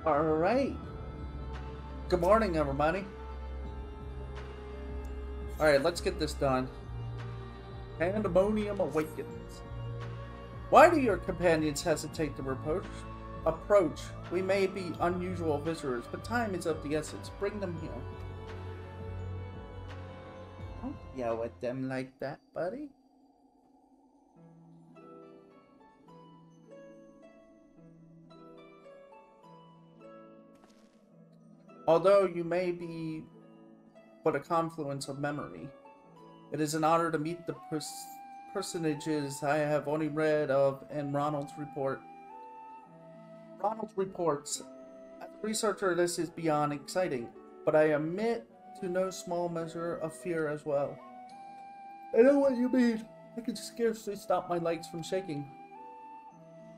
Alright. Good morning, everybody. Alright, let's get this done. Pandemonium awakens. Why do your companions hesitate to approach? We may be unusual visitors, but time is of the essence. Bring them here. Don't yell at them like that, buddy. Although you may be but a confluence of memory, it is an honor to meet the personages I have only read of in Ronald's report. Ronald's reports. As a researcher, this is beyond exciting, but I admit to no small measure of fear as well. I know what you mean. I can scarcely stop my legs from shaking.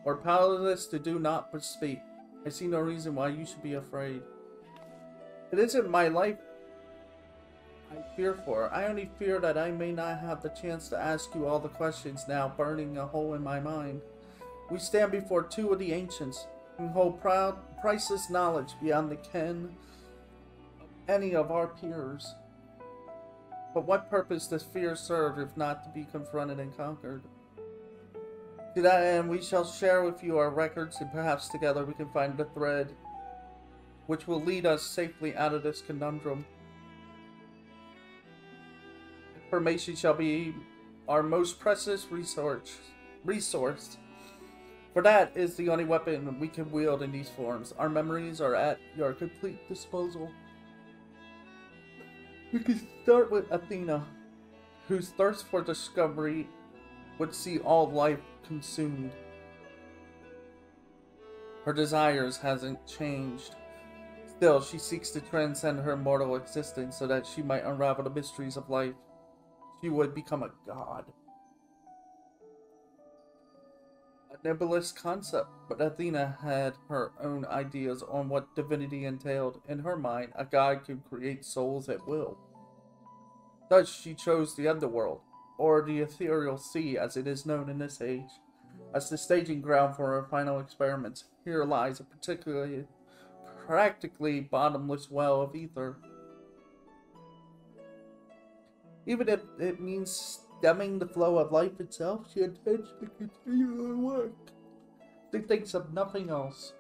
Or powerless to do naught but speak. I see no reason why you should be afraid. It isn't my life I fear for. I only fear that I may not have the chance to ask you all the questions now burning a hole in my mind. We stand before two of the ancients, who hold priceless knowledge beyond the ken of any of our peers. But what purpose does fear serve if not to be confronted and conquered? To that end, we shall share with you our records, and perhaps together we can find the thread which will lead us safely out of this conundrum. Information shall be our most precious resource. For that is the only weapon we can wield in these forms. Our memories are at your complete disposal. We can start with Athena, whose thirst for discovery would see all life consumed. Her desires hasn't changed. Still, she seeks to transcend her mortal existence so that she might unravel the mysteries of life. She would become a god. A nebulous concept, but Athena had her own ideas on what divinity entailed. In her mind, a god could create souls at will. Thus, she chose the underworld, or the ethereal sea as it is known in this age, as the staging ground for her final experiments. Here lies a practically bottomless well of ether. Even if it means stemming the flow of life itself, she intends to continue her work. She thinks of nothing else.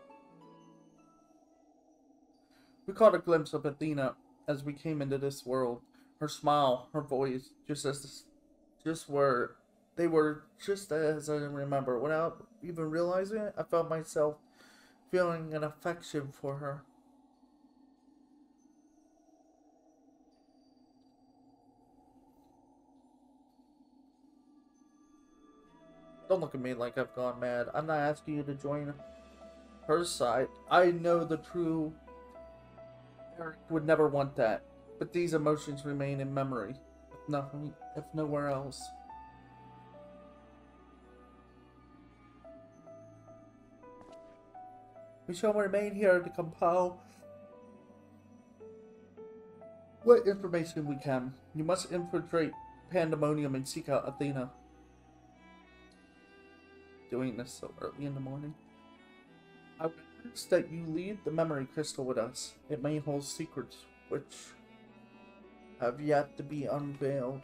We caught a glimpse of Athena as we came into this world. Her smile, her voice, they were just as I remember. Without even realizing it, I felt myself feeling an affection for her. Don't look at me like I've gone mad. I'm not asking you to join her side. I know the true Eric would never want that. But these emotions remain in memory, if nowhere else. We shall remain here to compile what information we can. You must infiltrate Pandemonium and seek out Athena. Doing this so early in the morning. I would urge that you leave the memory crystal with us. It may hold secrets which have yet to be unveiled.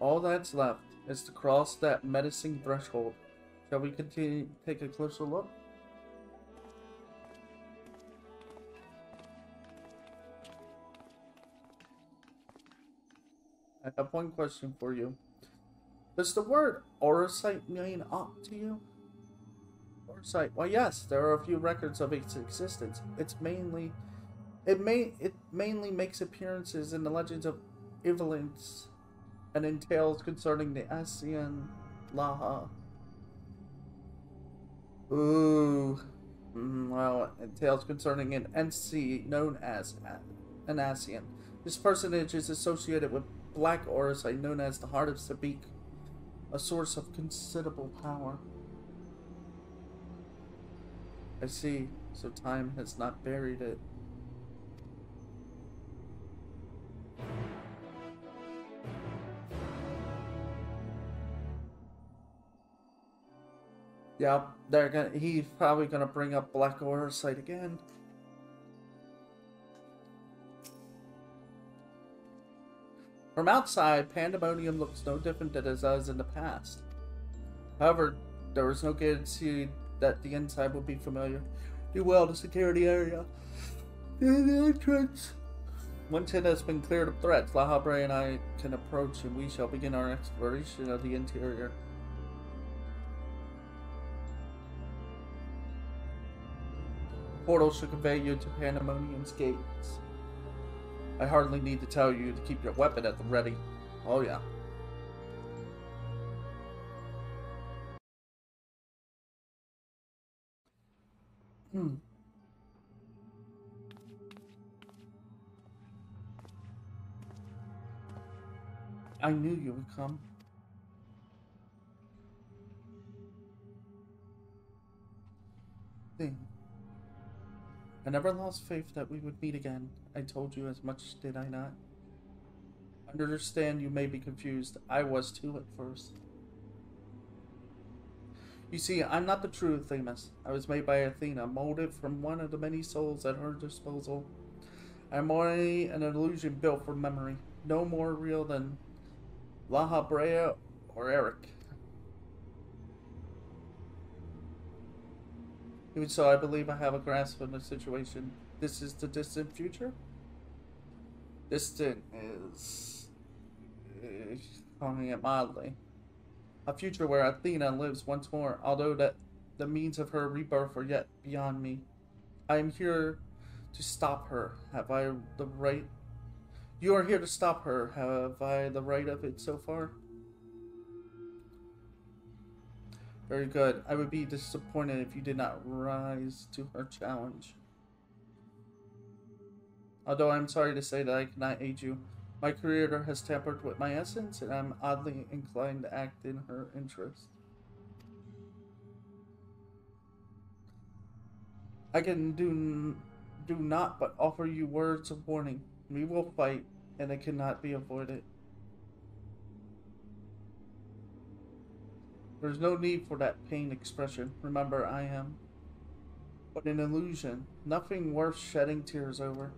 All that's left is to cross that menacing threshold. Shall we continue to take a closer look? I have one question for you. Does the word Orosite mean aught to you? Orosite? Why, yes, there are a few records of its existence. It mainly makes appearances in the legends of Evelyn's and in tales concerning the Asian Laha. Ooh. Well, in tales concerning an NC known as an Asian. This personage is associated with Black Orosite known as the Heart of Sabik, a source of considerable power. I see, so time has not buried it. Yeah, he's probably gonna bring up Black Order site again. From outside, Pandemonium looks no different than it does in the past. However, there was no guarantee that the inside would be familiar. Do well to secure the area. In the entrance. Once it has been cleared of threats, Lahabre and I can approach and we shall begin our exploration of the interior. Portal should convey you to Pandemonium's gates. I hardly need to tell you to keep your weapon at the ready. Oh yeah. I knew you would come. Thing. I never lost faith that we would meet again. I told you as much, did I not? I understand you may be confused. I was too at first. You see, I'm not the true Themis. I was made by Athena, molded from one of the many souls at her disposal. I'm only an illusion built for memory, no more real than Lahabrea or Eric. Even so, I believe I have a grasp of the situation. This is the distant future? Distant is... calling it mildly. A future where Athena lives once more, although that the means of her rebirth are yet beyond me. I am here to stop her. Have I the right? You are here to stop her. Have I the right of it so far? Very good. I would be disappointed if you did not rise to her challenge. Although I'm sorry to say that I cannot aid you. My creator has tampered with my essence, and I'm oddly inclined to act in her interest. I can do not but offer you words of warning. We will fight, and it cannot be avoided. There's no need for that pain expression. Remember, I am but an illusion, nothing worth shedding tears over.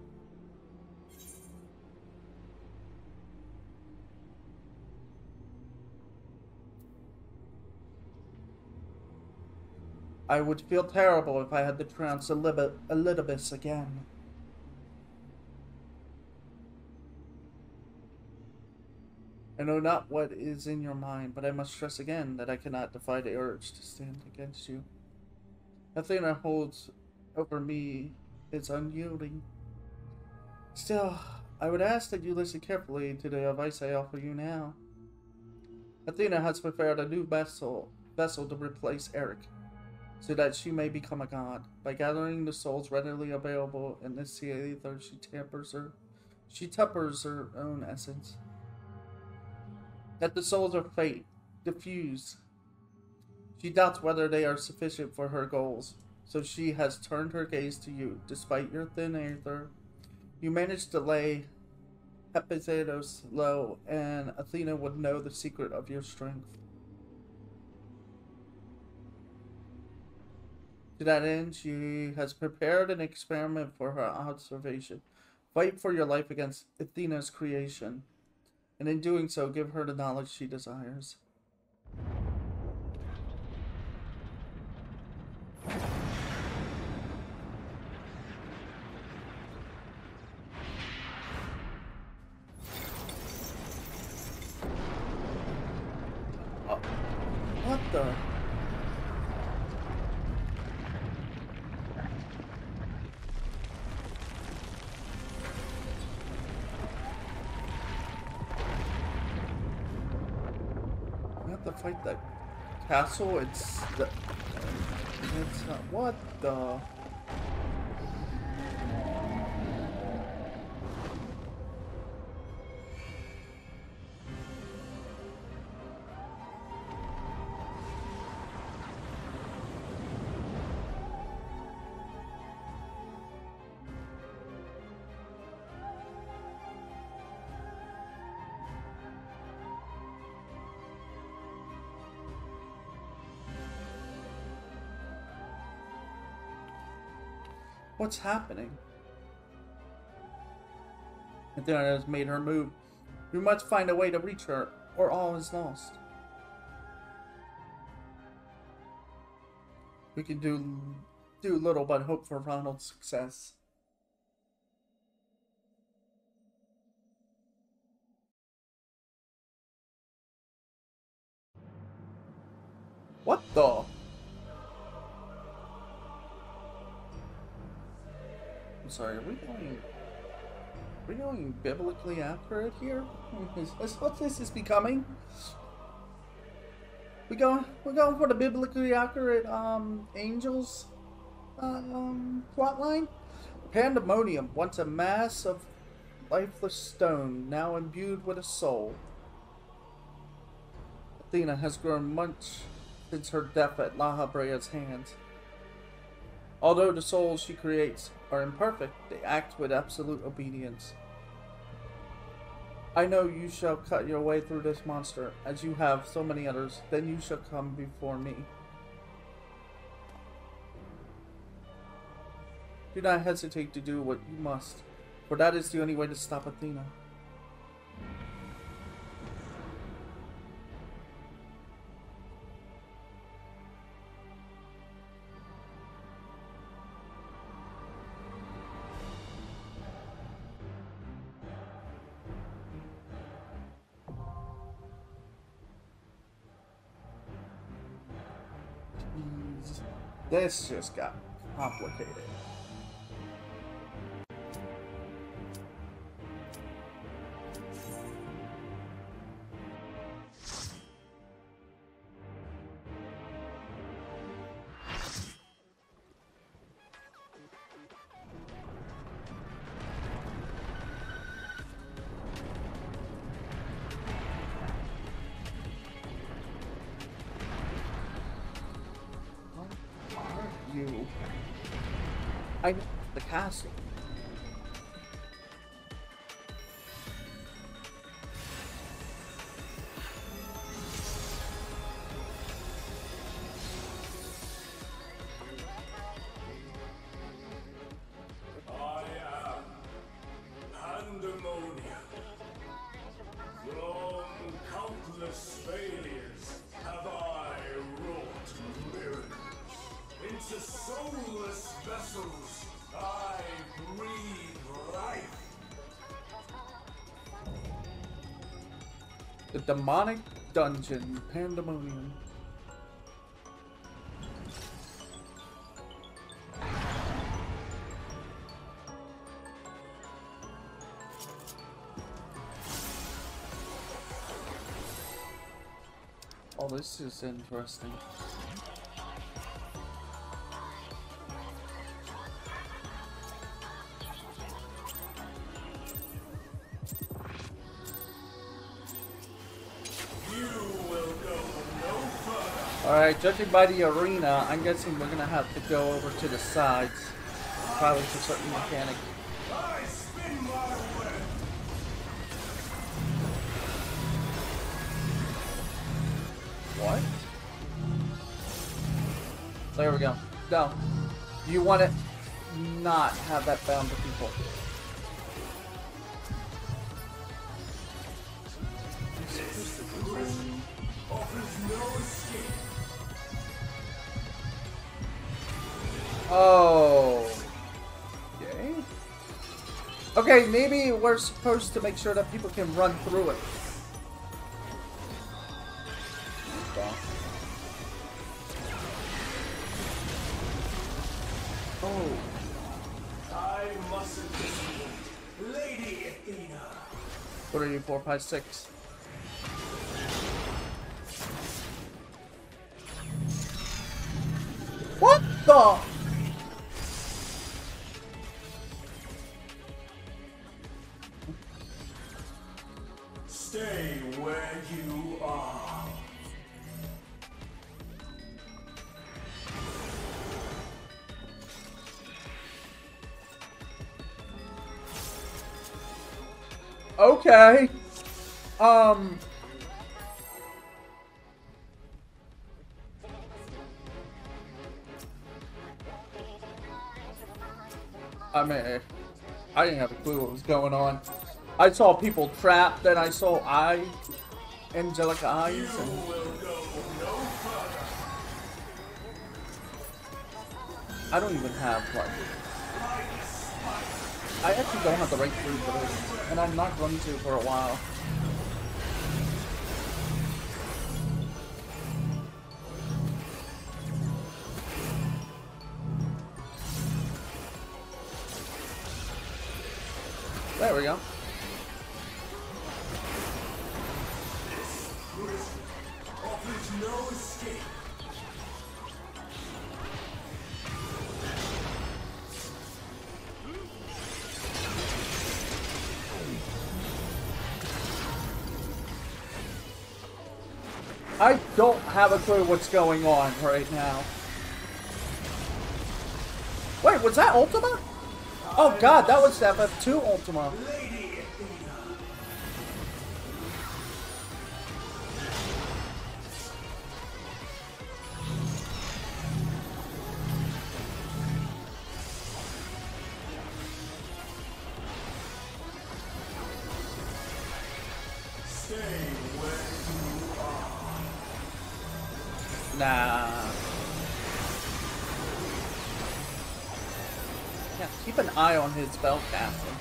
I would feel terrible if I had to trounce Elidibus again. I know not what is in your mind, but I must stress again that I cannot defy the urge to stand against you. Athena holds over me is unyielding. Still, I would ask that you listen carefully to the advice I offer you now. Athena has prepared a new vessel to replace Eric, so that she may become a god. By gathering the souls readily available in this aether, she tempers her own essence. That the souls of fate diffuse. She doubts whether they are sufficient for her goals, so she has turned her gaze to you. Despite your thin aether, you managed to lay Anabaseios low, and Athena would know the secret of your strength. To that end, she has prepared an experiment for her observation. Fight for your life against Athena's creation, and in doing so, give her the knowledge she desires. What the? We have to fight that castle. It's not. What the? What's happening? Athena has made her move. We must find a way to reach her, or all is lost. We can do little but hope for Ronald's success. What the? I'm sorry, are we going biblically accurate here? Is this what this is becoming? We're going for the biblically accurate angels plotline. Pandemonium, once a mass of lifeless stone, now imbued with a soul. Athena has grown much since her death at Lalafell's hands. Although the souls she creates are imperfect, they act with absolute obedience. I know you shall cut your way through this monster, as you have so many others. Then you shall come before me. Do not hesitate to do what you must, for that is the only way to stop Athena. This just got complicated. I know the castle. I am Pandemonium. From countless failures have I wrought miracles. Into soulless vessels, I breathe life. The demonic dungeon, Pandemonium. Oh, this is interesting. Alright, judging by the arena, I'm guessing we're gonna have to go over to the sides. Probably for certain mechanic. What? There we go. No. You want to not have that bound to people. Oh. Okay. Okay, maybe we're supposed to make sure that people can run through it. Oh. I mustn't listen. Lady Athena. What are you, 4, 5, 6? What the? Stay where you are. Okay. I mean, I didn't have a clue what was going on. I saw people trapped, then I saw angelic eyes, and... I don't even have, like... I actually don't have the right food for this, and I'm not going to for a while. There we go. Offers no escape. I don't have a clue what's going on right now. Wait, was that Ultima? Oh god, that was FF2 Ultima. Nah. Yeah, keep an eye on his spell casting.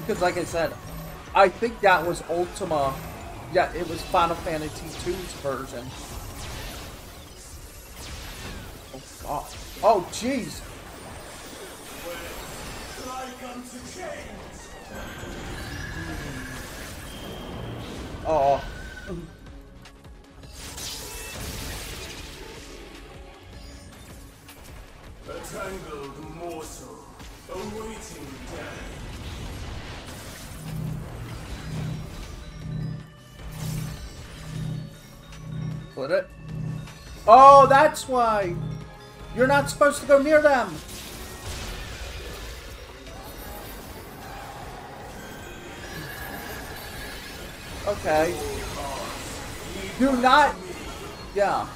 Because like I said, I think that was Ultima. Yeah, it was Final Fantasy II's version. Oh god. Oh jeez. Oh. A tangled morsel awaiting death. Split it. Oh, that's why. You're not supposed to go near them. Okay. Do not. Yeah.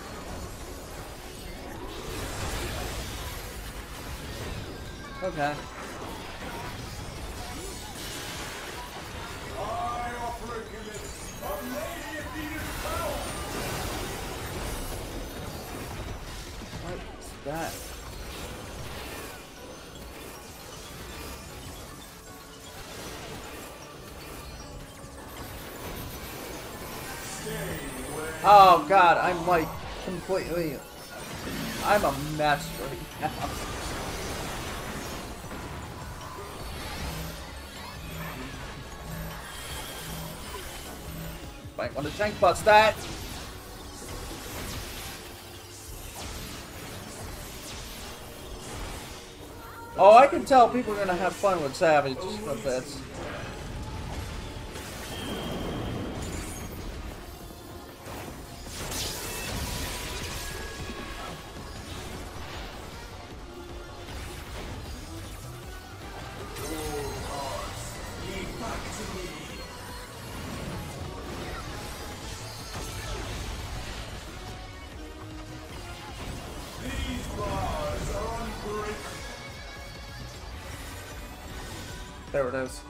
Okay. I offer a gift of Lady Athena's power. What is that? Oh god, I'm like completely... I'm a mess right now. Might want to tank bust that. Oh, I can tell people are gonna have fun with Savage with this. There it is.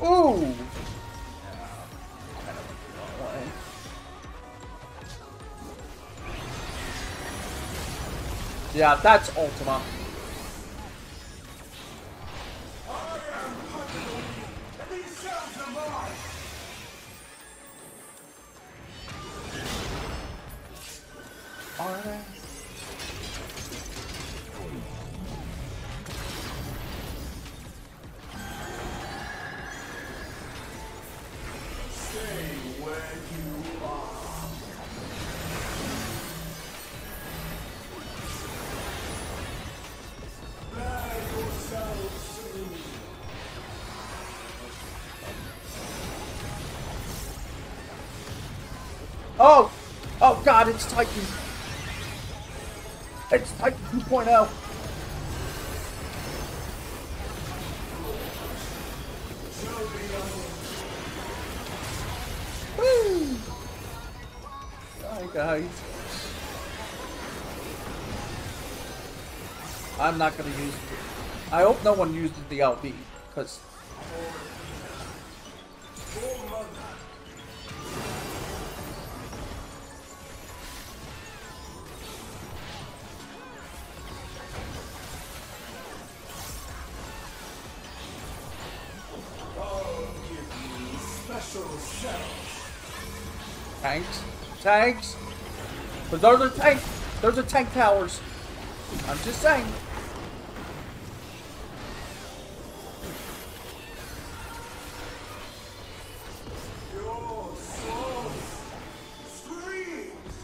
Ooh! Yeah, that's Ultima. Are they? Oh! Oh god, it's Titan! It's Titan 2.0! Woo! Hi guys. I'm not gonna use it. I hope no one uses the LB, because... Tanks? Tanks? But those are tanks! Those are tank towers! I'm just saying. Your soul screams.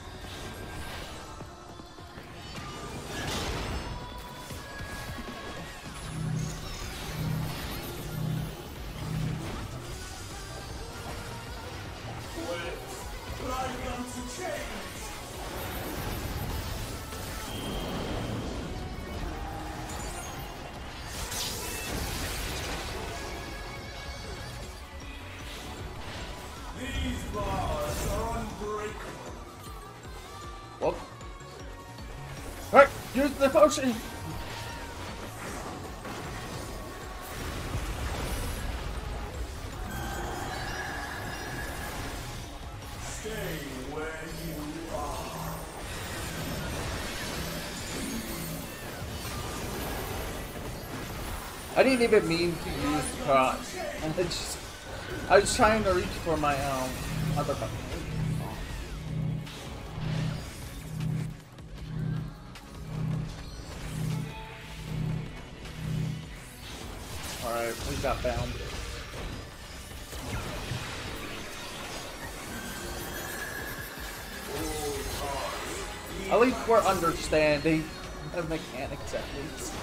These bars are unbreakable. Whoop. Alright, use the potion! Stay where you are. I didn't even mean to use the cross. I was trying to reach for my other button. Alright, we got bound. At least we're understanding the mechanics at least.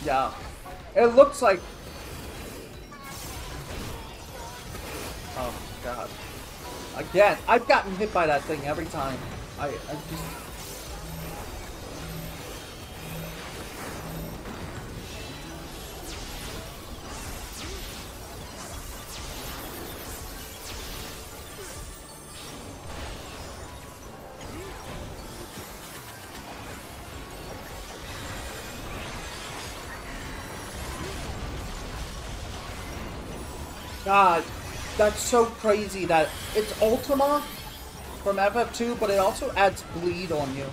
Yeah. It looks like... Oh, God. Again, I've gotten hit by that thing every time. I just... God, that's so crazy that it's Ultima from FF2, but it also adds bleed on you.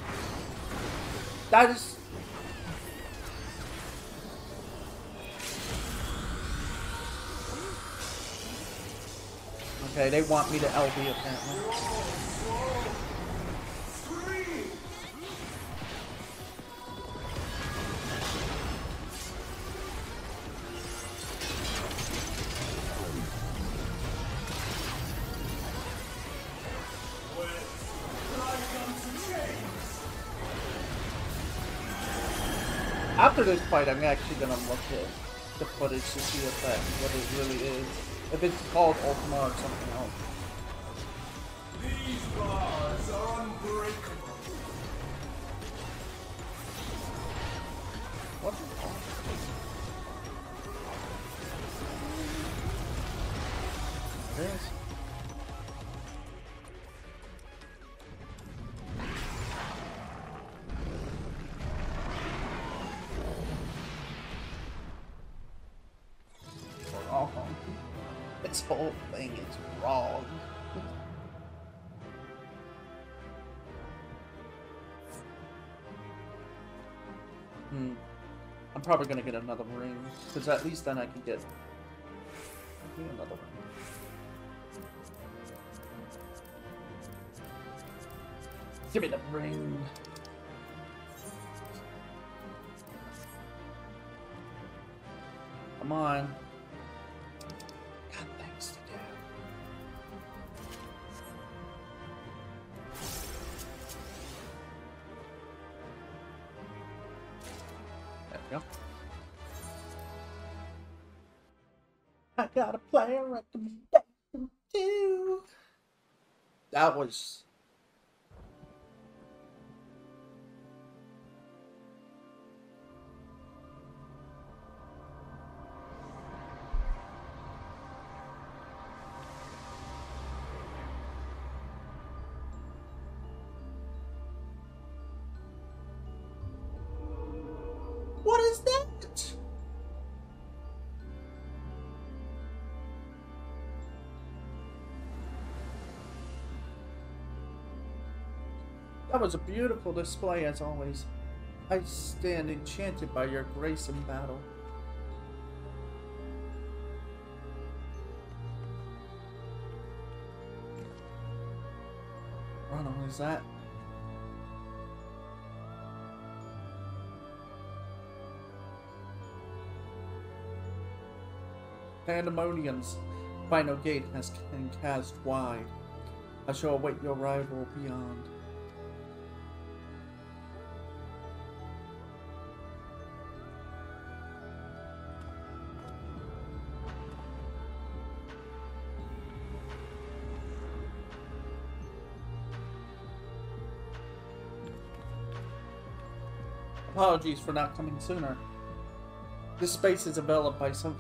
That is... Okay, they want me to LB apparently. After this fight, I'm actually gonna look at the footage to see if that what it really is. If it's called Ultima or something else. These bars are unbreakable. What the fuck? This. This whole thing is wrong. I'm probably gonna get another ring, because at least then I can get another ring. Give me the ring. Come on. Got things to do. There we go. I got a player recommendation too. That was... That was a beautiful display as always. I stand enchanted by your grace in battle. Ronald, is that? Pandemonium's final gate has been cast wide. I shall await your arrival beyond. Apologies for not coming sooner. This space is enveloped by some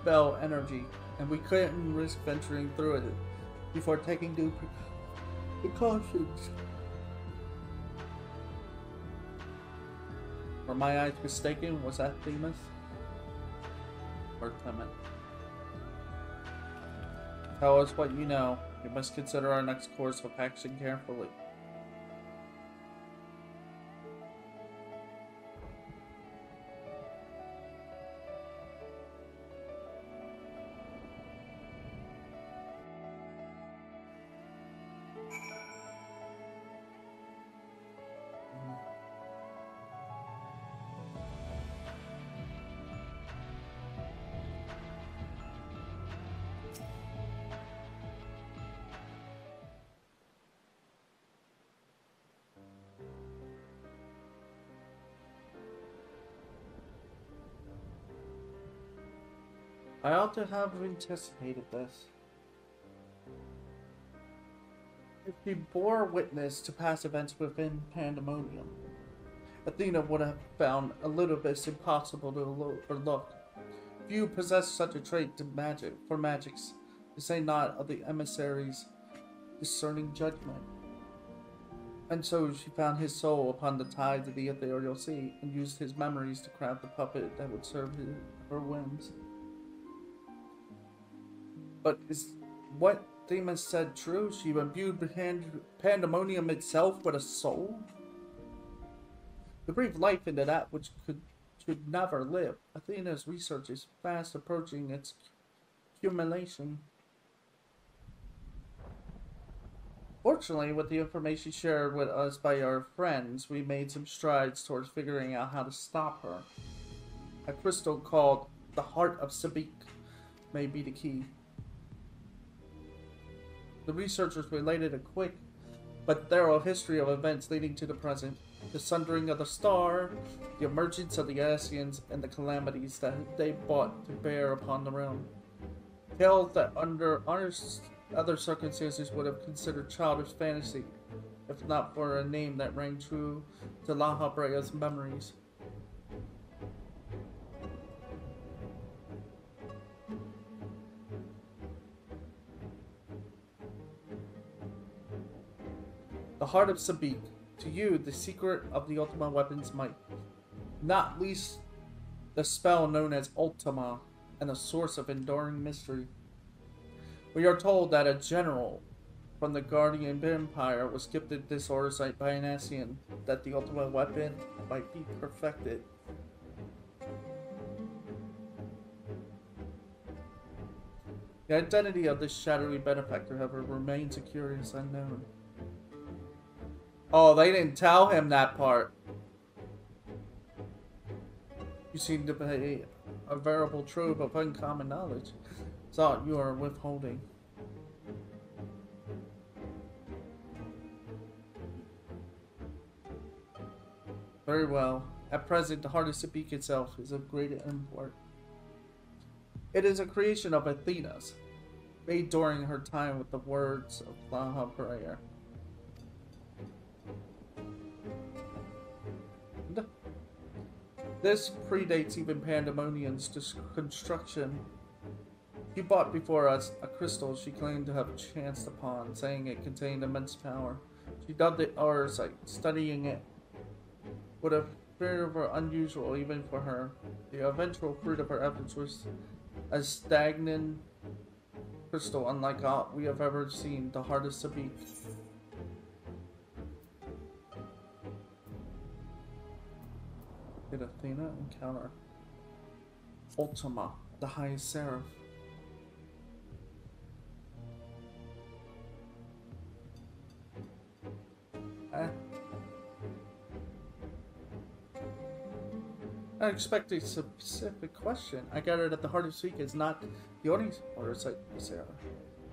spell energy, and we couldn't risk venturing through it before taking due precautions. Were my eyes mistaken? Was that Themis? Or Clement? Tell us what you know. We must consider our next course of action carefully. I ought to have anticipated this. If she bore witness to past events within Pandemonium, Athena would have found a little bit impossible to overlook. Few possess such a trait to magics, to say not of the emissary's discerning judgment. And so she found his soul upon the tides of the ethereal sea, and used his memories to craft the puppet that would serve her whims. But is what Themis said true? She imbued Pandemonium itself with a soul? To breathe life into that which should never live. Athena's research is fast approaching its accumulation. Fortunately, with the information shared with us by our friends, we made some strides towards figuring out how to stop her. A crystal called the Heart of Sabik may be the key. The researchers related a quick but thorough history of events leading to the present. The sundering of the star, the emergence of the Asians, and the calamities that they brought to bear upon the realm. Tales that under other circumstances would have considered childish fantasy, if not for a name that rang true to Lalafell's memories. The Heart of Sabik, to you, the secret of the Ultima weapon's might. Not least the spell known as Ultima, and a source of enduring mystery. We are told that a general from the Guardian Empire was gifted this oversight by an Asian, that the Ultima weapon might be perfected. The identity of this shadowy benefactor, however, remains a curious unknown. Oh, they didn't tell him that part. You seem to be a veritable trove of uncommon knowledge. Thought you are withholding. Very well. At present, the Heart of Sabik itself is of great import. It is a creation of Athena's, made during her time with the words of Lalafell. This predates even Pandemonium's construction. She brought before us a crystal she claimed to have chanced upon, saying it contained immense power. She dubbed it Oversight. Studying it would have proved unusual even for her. The eventual fruit of her efforts was a stagnant crystal unlike aught we have ever seen, the Heart of Sabik. Athena encounter Ultima, the highest seraph. I expect a specific question. I gathered that the heart of Seek is not the only oversight seraph.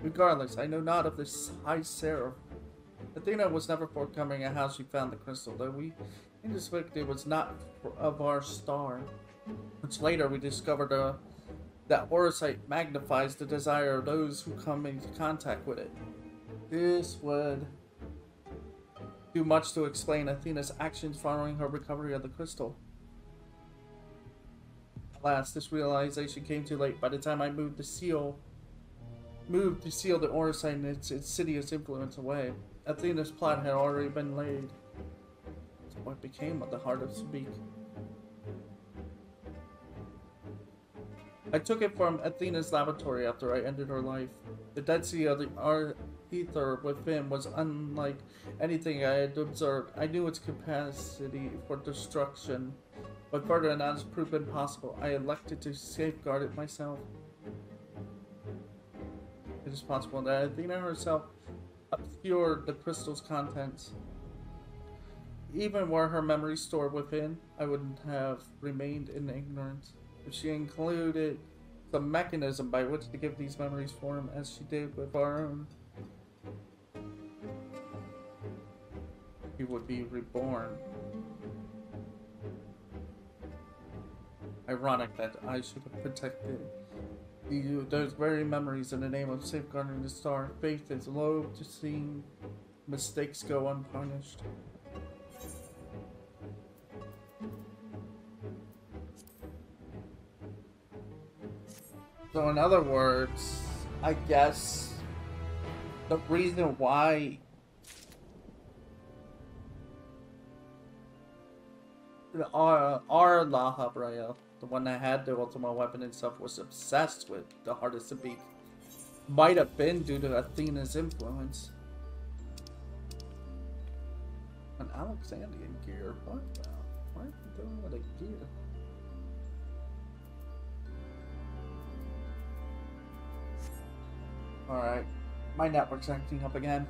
Regardless, I know not of this high seraph. Athena was never forthcoming at how she found the crystal, though we suspect it was not of our star. Much later, we discovered that Orosite magnifies the desire of those who come into contact with it. This would do much to explain Athena's actions following her recovery of the crystal. Alas, this realization came too late. By the time I moved to seal the Orosite and its insidious influence away, Athena's plot had already been laid. So what became of the heart of Sabik? I took it from Athena's laboratory after I ended her life. The density of the ether within was unlike anything I had observed. I knew its capacity for destruction, but further analysis proved impossible. I elected to safeguard it myself. It is possible that Athena herself obscured the crystal's contents. Even were her memory stored within, I wouldn't have remained in ignorance. If she included some mechanism by which to give these memories form, as she did with our own, he would be reborn. Ironic that I should have protected those very memories in the name of safeguarding the star. Faith is loath to see mistakes go unpunished. So in other words, I guess the reason why our Lalafell, the one that had the ultimate weapon and stuff, was obsessed with the heart of Sabik, might have been due to Athena's influence. An Alexandrian gear? What the? Why are you doing with a gear? Alright, my network's acting up again.